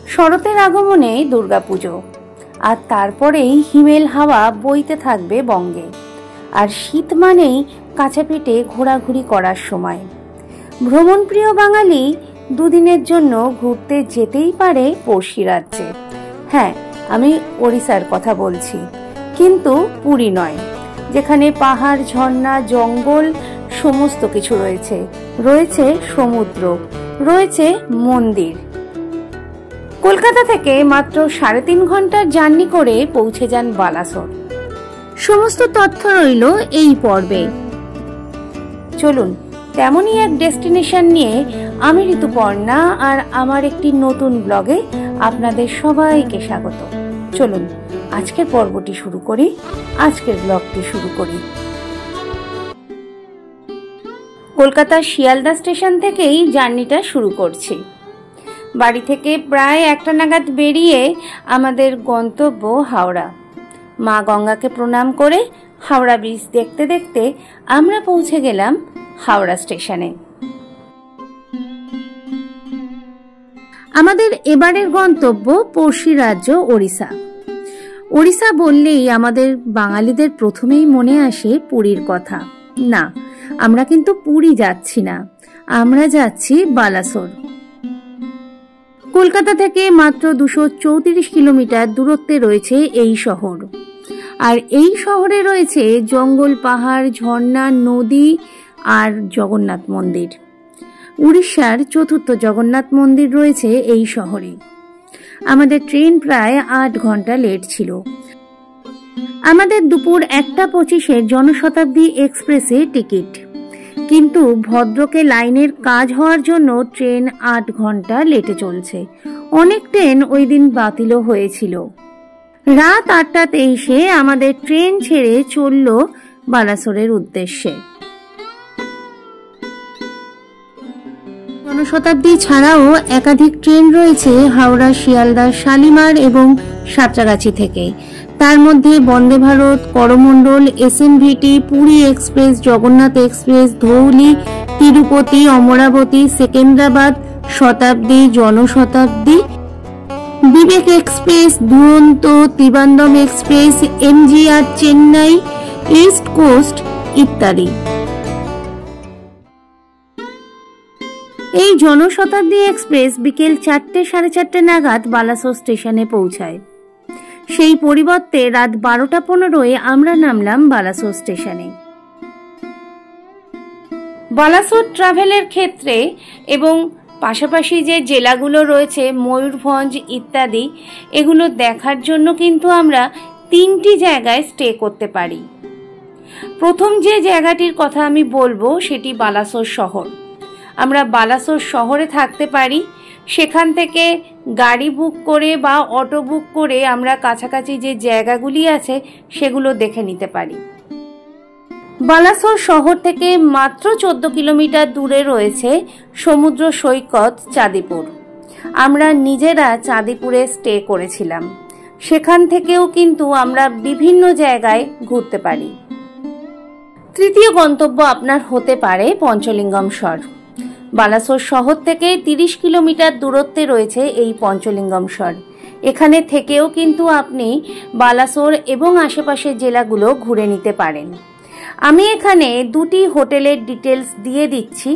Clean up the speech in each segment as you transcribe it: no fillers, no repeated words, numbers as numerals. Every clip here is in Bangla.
শরতের আগমনে দুর্গাপুজো, আর তারপরেই হিমেল হাওয়া বইতে থাকবে বঙ্গে। আর শীত মানেই কাঁচা পেটে ঘোরাঘুরি করার সময়। ভ্রমণপ্রিয় বাঙালি দুদিনের জন্য ঘুরতে যেতেই পারে পড়শি রাজ্যে। হ্যাঁ, আমি ওড়িশার কথা বলছি, কিন্তু পুরী নয়, যেখানে পাহাড়, ঝর্ণা, জঙ্গল সমস্ত কিছু রয়েছে। রয়েছে সমুদ্র, রয়েছে মন্দির। কলকাতা থেকে মাত্র 3.5 ঘন্টার জার্নি করে পৌঁছে যান বালাসোর। সমস্ত তথ্য রইল এই পর্বে। চলুন, তেমনই এক ডেস্টিনেশন নিয়ে আমি ঋতুপর্ণা আর আমার একটি নতুন ব্লগে আপনাদের সবাইকে স্বাগত। চলুন আজকের পর্বটি শুরু করি, আজকের ব্লগটি শুরু করি। কলকাতার শিয়ালদা স্টেশন থেকেই জার্নিটা শুরু করছি। বাড়ি থেকে প্রায় 1টা নাগাদ বেরিয়ে আমাদের গন্তব্য হাওড়া। মা গঙ্গাকে প্রণাম করে হাওড়া ব্রিজ দেখতে দেখতে আমরা পৌঁছে গেলাম হাওড়া স্টেশনে। আমাদের এবারের গন্তব্য পড়শি রাজ্য ওড়িশা। ওড়িশা বললেই আমাদের বাঙালিদের প্রথমেই মনে আসে পুরীর কথা। না, আমরা কিন্তু পুরী যাচ্ছি না, আমরা যাচ্ছি বালাসোর। কলকাতা থেকে মাত্র 234 কিলোমিটার দূরত্বে রয়েছে এই শহর। আর এই শহরে রয়েছে জঙ্গল, পাহাড়, ঝর্ণা, নদী আর জগন্নাথ মন্দির। উড়িষ্যার 4র্থ জগন্নাথ মন্দির রয়েছে এই শহরে। আমাদের ট্রেন প্রায় 8 ঘন্টা লেট ছিল। আমাদের দুপুর 1:25 জনশতাব্দী এক্সপ্রেসে টিকিট, কিন্তু ভদ্রকে লাইনের কাজ হওয়ার জন্য ট্রেন 8 ঘন্টা লেটে চলছে। অনেক ট্রেন ওই দিন বাতিলও হয়েছিল। রাত 8:23 আমাদের ট্রেন ছেড়ে চলল বালাসোরের উদ্দেশ্যে। জনশতাব্দী ছাড়াও একাধিক ট্রেন রয়েছে হাওড়া, শিয়ালদা, শালিমার এবং সাঁতরাগাছি থেকে। তার মধ্যে Vande Bharat, Coromandel, SNVT, Puri express, Jagannath express, Dhauli, Tirupati, Amaravati, Secunderabad, Shatabdi, Janshatabdi, Vivek express, Duronto, Trivandrum express, MGR, Chennai, east coast ইত্যাদি। এই জনশতাব্দী এক্সপ্রেস বিকেল 4টে সাড়ে 4টে নাগাদ বালাসোর স্টেশনে পৌঁছায়। সেই পরিবর্তে রাত 12:15 আমরা নামলাম বালাসোর স্টেশনে। বালাসোর ট্রাভেলের ক্ষেত্রে এবং পাশাপাশি যে জেলাগুলো রয়েছে ময়ূরভঞ্জ ইত্যাদি, এগুলো দেখার জন্য কিন্তু আমরা 3টি জায়গায় স্টে করতে পারি। প্রথম যে জায়গাটির কথা আমি বলবো সেটি বালাসোর শহর। আমরা বালাসোর শহরে থাকতে পারি। সেখান থেকে গাড়ি বুক করে বা অটো বুক করে আমরা কাছাকাছি যে জায়গাগুলি আছে সেগুলো দেখে নিতে পারি। বালাসোর শহর থেকে মাত্র 14 কিলোমিটার দূরে রয়েছে সমুদ্র সৈকত চাঁদিপুর। আমরা নিজেরা চাঁদিপুরে স্টে করেছিলাম। সেখান থেকেও কিন্তু আমরা বিভিন্ন জায়গায় ঘুরতে পারি। তৃতীয় গন্তব্য আপনার হতে পারে পঞ্চলিঙ্গমস্বর। বালাসোর শহর থেকে 30 কিলোমিটার দূরত্বে রয়েছে এই পঞ্চলিঙ্গমস্বর। এখানে থেকেও কিন্তু আপনি বালাসোর এবং আশেপাশের জেলাগুলো ঘুরে নিতে পারেন। আমি এখানে 2টি হোটেলের ডিটেলস দিয়ে দিচ্ছি।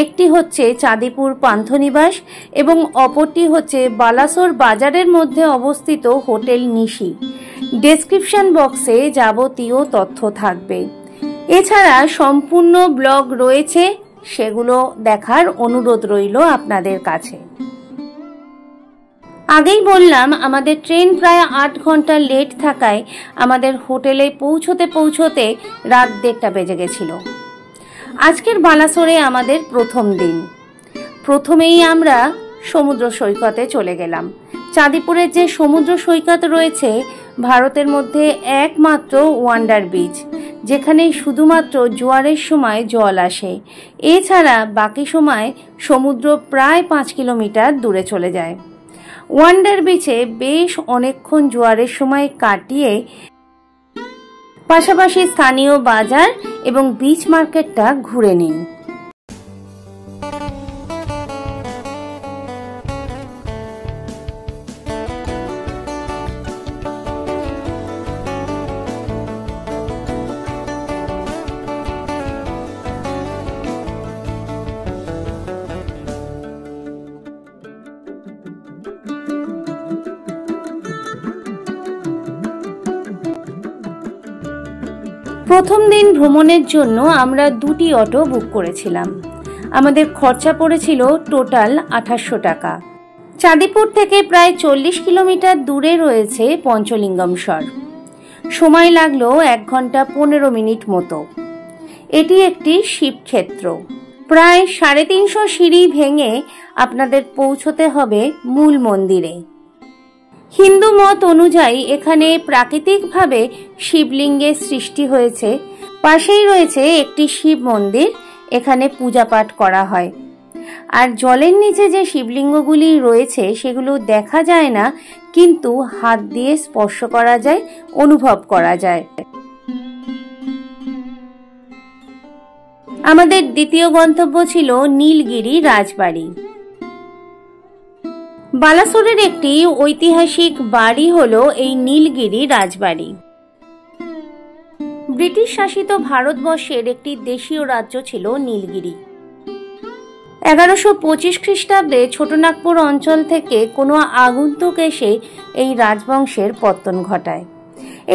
একটি হচ্ছে চাঁদিপুর পান্থনিবাস এবং অপরটি হচ্ছে বালাসোর বাজারের মধ্যে অবস্থিত হোটেল নিশি। ডেসক্রিপশন বক্সে যাবতীয় তথ্য থাকবে। এছাড়া সম্পূর্ণ ব্লগ রয়েছে, সেগুলো দেখার অনুরোধ রইল আপনাদের কাছে। আগেই বললাম আমাদের ট্রেন প্রায় 8 ঘন্টা লেট থাকায় আমাদের হোটেলে পৌঁছতে রাত 1:30 বেজে গেছিল। আজকের বালাসোরে আমাদের প্রথম দিন। প্রথমেই আমরা সমুদ্র সৈকতে চলে গেলাম। চাঁদিপুরের যে সমুদ্র সৈকত রয়েছে ভারতের মধ্যে একমাত্র ওয়ান্ডার বিচ, যেখানে শুধুমাত্র জোয়ারের সময় জল আসে। এছাড়া বাকি সময় সমুদ্র প্রায় 5 কিলোমিটার দূরে চলে যায়। ওয়ান্ডার বিচে বেশ অনেকক্ষণ জোয়ারের সময় কাটিয়ে পাশাপাশি স্থানীয় বাজার এবং বিচ মার্কেটটা ঘুরে নিন। প্রথম দিন ভ্রমণের জন্য আমরা 2টি অটো বুক করেছিলাম। আমাদের খরচা পড়েছিল টোটাল 2800 টাকা। চাঁদিপুর থেকে প্রায় 40 কিলোমিটার দূরে রয়েছে পঞ্চলিঙ্গমস্বর। সময় লাগলো 1 ঘন্টা 15 মিনিট মতো। এটি একটি শিবক্ষেত্র। প্রায় 350 সিঁড়ি ভেঙে আপনাদের পৌঁছতে হবে মূল মন্দিরে। হিন্দু মত অনুযায়ী এখানে প্রাকৃতিকভাবে শিবলিঙ্গের সৃষ্টি হয়েছে। পাশেই রয়েছে একটি শিব মন্দির, এখানে পূজা পাঠ করা হয়। আর জলের নিচে যে শিবলিঙ্গগুলি রয়েছে সেগুলো দেখা যায় না, কিন্তু হাত দিয়ে স্পর্শ করা যায়, অনুভব করা যায়। আমাদের দ্বিতীয় গন্তব্য ছিল নীলগিরি রাজবাড়ি। বালাসোরের একটি ঐতিহাসিক বাড়ি হলো এই নীলগিরি রাজবাড়ি। ব্রিটিশ শাসিত ভারতবর্ষের একটি দেশীয় রাজ্য ছিল নীলগিরি। 1125 খ্রিস্টাব্দে ছোটনাগপুর অঞ্চল থেকে কোনো আগন্তুক এসে এই রাজবংশের পতন ঘটায়।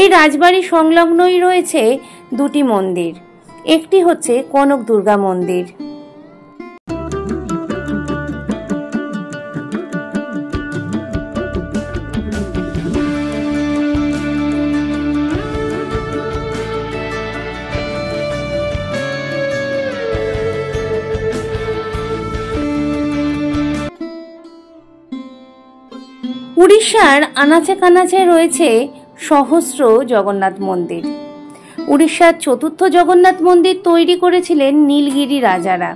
এই রাজবাড়ি সংলগ্নই রয়েছে 2টি মন্দির। একটি হচ্ছে কনক দুর্গা মন্দির। উড়িষ্যার আনাচে কানাচে রয়েছে সহস্র জগন্নাথ মন্দির। উড়িষ্যার 4র্থ জগন্নাথ মন্দির তৈরি করেছিলেন নীলগিরি রাজারা।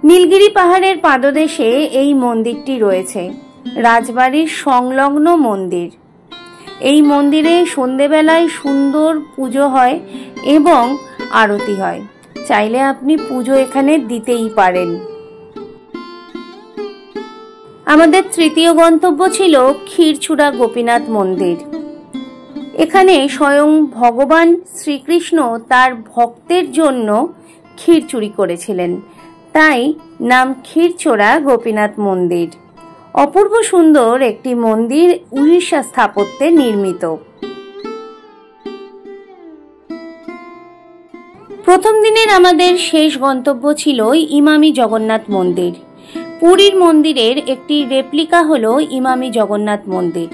নীলগিরি পাহাড়ের পাদদেশে এই মন্দিরটি রয়েছে, রাজবাড়ির সংলগ্ন মন্দির। এই মন্দিরে সন্ধেবেলায় সুন্দর পুজো হয় এবং আরতি হয়। চাইলে আপনি পুজো এখানে দিতেই পারেন। আমাদের তৃতীয় গন্তব্য ছিল ক্ষীরচূড়া গোপীনাথ মন্দির। এখানে স্বয়ং ভগবান শ্রীকৃষ্ণ তার ভক্তের জন্য ক্ষীর চুরি করেছিলেন, তাই নাম ক্ষীরচূড়া গোপীনাথ মন্দির। অপূর্ব সুন্দর একটি মন্দির, উড়িষ্যা স্থাপত্যে নির্মিত। প্রথম দিনের আমাদের শেষ গন্তব্য ছিল ইমামি জগন্নাথ মন্দির। পুরীর মন্দিরের একটি রেপ্লিকা হলো ইমামি জগন্নাথ মন্দির।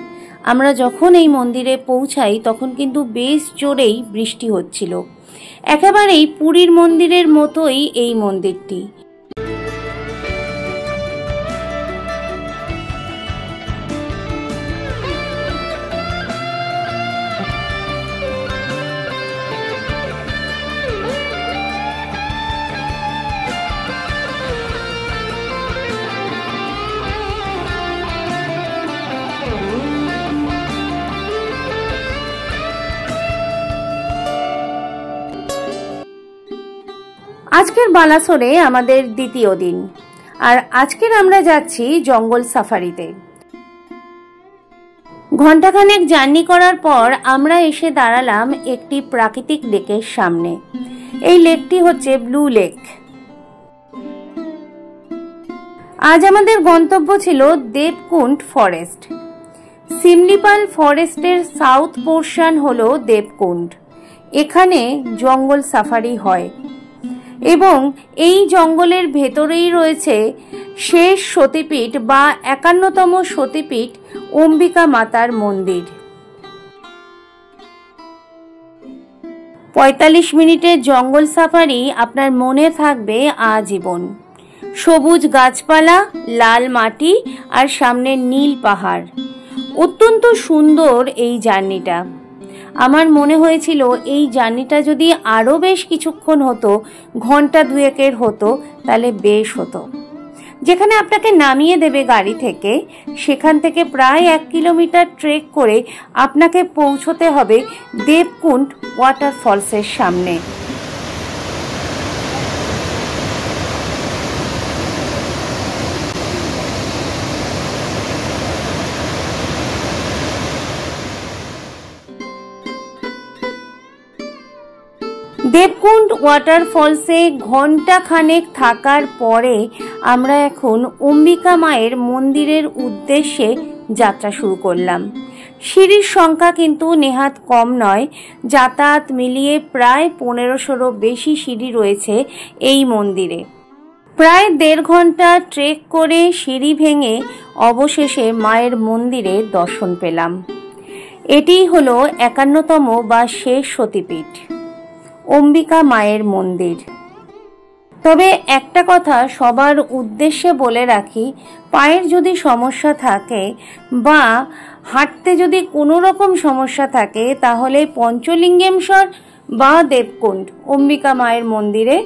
আমরা যখন এই মন্দিরে পৌঁছাই তখন কিন্তু বেশ জোরেই বৃষ্টি হচ্ছিল। একেবারেই পুরীর মন্দিরের মতোই এই মন্দিরটি। আজকের বালাসোরে আমাদের দ্বিতীয় দিন, আর আজকের আমরা যাচ্ছি জঙ্গল সাফারিতে। ঘন্টাখানেক জার্নি করার পর আমরা এসে দাঁড়ালাম একটি প্রাকৃতিক লেকের সামনে। এই লেকটি হচ্ছে ব্লু লেক। আজ আমাদের গন্তব্য ছিল দেবকুণ্ড ফরেস্ট। সিমলিপাল ফরেস্টের সাউথ পোর্শন হলো দেবকুণ্ড। এখানে জঙ্গল সাফারি হয় এবং এই জঙ্গলের ভেতরেই রয়েছে শেষ সতীপীঠ বা 51তম সতীপীঠ অম্বিকা মাতার মন্দির। 45 মিনিটের জঙ্গল সাফারি আপনার মনে থাকবে আজীবন। সবুজ গাছপালা, লাল মাটি আর সামনে নীল পাহাড়। অত্যন্ত সুন্দর এই জার্নিটা। আমার মনে হয়েছিল এই জার্নিটা যদি আরো বেশ কিছুক্ষণ হতো, ঘন্টা 2-এর হতো, তাহলে বেশ হতো। যেখানে আপনাকে নামিয়ে দেবে গাড়ি থেকে, সেখান থেকে প্রায় 1 কিলোমিটার ট্রেক করে আপনাকে পৌঁছতে হবে দেবকুণ্ড ওয়াটারফলসের সামনে। দেবকুণ্ড ওয়াটারফলসে ঘন্টা খানেক থাকার পরে আমরা এখন অম্বিকা মায়ের মন্দিরের উদ্দেশ্যে যাত্রা শুরু করলাম। সিঁড়ির সংখ্যা কিন্তু নেহাত কম নয়, যাতায়াত মিলিয়ে প্রায় 1500-ও বেশি সিঁড়ি রয়েছে এই মন্দিরে। প্রায় 1.5 ঘন্টা ট্রেক করে সিঁড়ি ভেঙে অবশেষে মায়ের মন্দিরে দর্শন পেলাম। এটিই হলো 51তম বা শেষ সতীপীঠ, অম্বিকা মায়ের মন্দির। তবে একটা কথা সবার উদ্দেশ্যে বলে রাখি, পায়ের যদি সমস্যা থাকে বা হাঁটতে যদি কোনো রকম সমস্যা থাকে তাহলে পঞ্চলিঙ্গেশ্বর বা দেবকুণ্ড অম্বিকা মায়ের মন্দিরে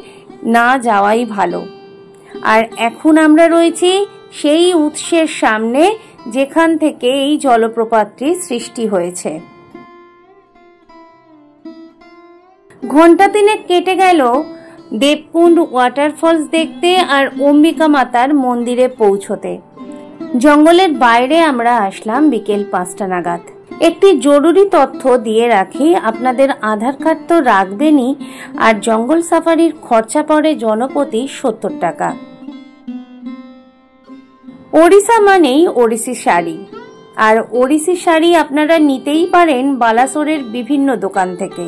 না যাওয়াই ভালো। আর এখন আমরা রয়েছি সেই উৎসের সামনে যেখান থেকে এই জলপ্রপাতটি সৃষ্টি হয়েছে। ঘন্টা 3 কেটে গেল দেবকুণ্ড ওয়াটারফলস দেখতে আর অম্বিকা মাতার মন্দিরে পৌঁছতে। জঙ্গলের বাইরে আমরা আসলাম বিকেল 5টা নাগাদ। একটি জরুরি তথ্য দিয়ে রাখি, আপনাদের আধার কার্ড তো রাখবেনই, আর জঙ্গল সাফারির খরচা পড়ে জনপ্রতি 70 টাকা। ওড়িশা মানেই ওড়িশি শাড়ি, আর ওড়িশি শাড়ি আপনারা নিতেই পারেন বালাসোরের বিভিন্ন দোকান থেকে।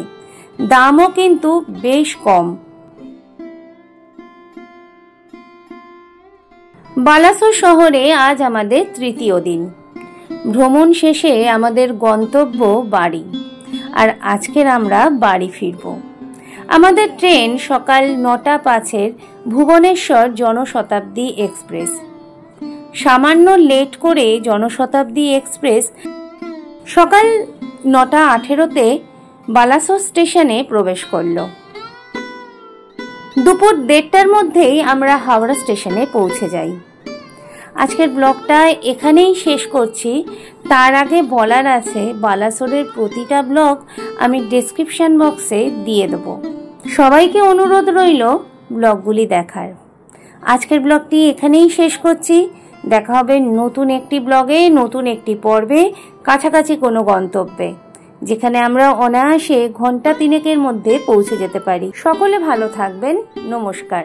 দামও কিন্তু বেশ কম। বালাসোর শহরে আজ আমাদের 3য় দিন। ভ্রমণ শেষে আমাদের গন্তব্য বাড়ি, আর আজকের আমরা বাড়ি ফিরব। আমাদের ট্রেন সকাল 9টা 5-এর ভুবনেশ্বর জনশতাব্দী এক্সপ্রেস। সামান্য লেট করে জনশতাব্দী এক্সপ্রেস সকাল 9টা 18-তে বালাসোর স্টেশনে প্রবেশ করল। দুপুর 1:30টার মধ্যেই আমরা হাওড়া স্টেশনে পৌঁছে যাই। আজকের ব্লগটা এখানেই শেষ করছি। তার আগে বলার আছে, বালাসোরের প্রতিটা ব্লগ আমি ডেসক্রিপশন বক্সে দিয়ে দেব। সবাইকে অনুরোধ রইল ব্লগগুলি দেখার। আজকের ব্লগটি এখানেই শেষ করছি। দেখা হবে নতুন একটি ব্লগে, নতুন একটি পর্বে, কাছাকাছি কোনো গন্তব্যে, যেখানে আমরা অনায়াসে ঘন্টা 3-এর মধ্যে পৌঁছে যেতে পারি। সকলে ভালো থাকবেন। নমস্কার।